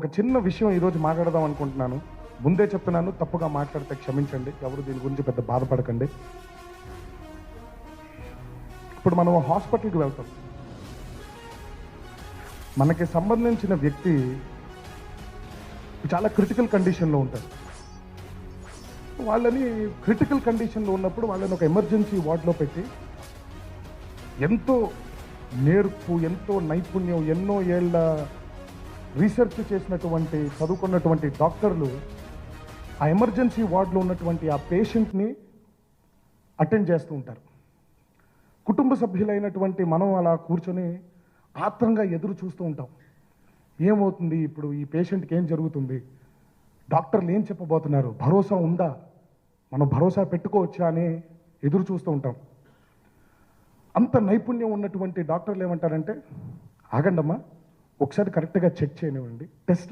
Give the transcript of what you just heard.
ఒక చిన్న విషయం ఈరోజు మాట్లాడదాం అనుకుంటున్నాను. ముందే చెప్తున్నాను, తప్పుగా మాట్లాడితే క్షమించండి. ఎవరు దీని గురించి పెద్ద బాధపడకండి. ఇప్పుడు మనం హాస్పిటల్కి వెళ్తాం. మనకి సంబంధించిన వ్యక్తి చాలా క్రిటికల్ కండిషన్లో ఉంటారు. వాళ్ళని క్రిటికల్ కండిషన్లో ఉన్నప్పుడు వాళ్ళని ఒక ఎమర్జెన్సీ వార్డులో పెట్టి ఎంతో నేర్పు, ఎంతో నైపుణ్యం, ఎన్నో ఏళ్ళ రీసెర్చ్ చేసినటువంటి, చదువుకున్నటువంటి డాక్టర్లు ఆ ఎమర్జెన్సీ వార్డులో ఉన్నటువంటి ఆ పేషెంట్ని అటెండ్ చేస్తూ ఉంటారు. కుటుంబ సభ్యులైనటువంటి మనం అలా కూర్చొని ఆత్రంగా ఎదురు చూస్తూ ఉంటాం. ఏమవుతుంది ఇప్పుడు, ఈ పేషెంట్కి ఏం జరుగుతుంది, డాక్టర్లు ఏం చెప్పబోతున్నారు, భరోసా ఉందా, మనం భరోసా పెట్టుకోవచ్చా అని ఎదురు చూస్తూ ఉంటాం. అంత నైపుణ్యం ఉన్నటువంటి డాక్టర్లు ఏమంటారంటే, ఆగండమ్మా, ఒకసారి కరెక్ట్గా చెక్ చేయనివ్వండి, టెస్ట్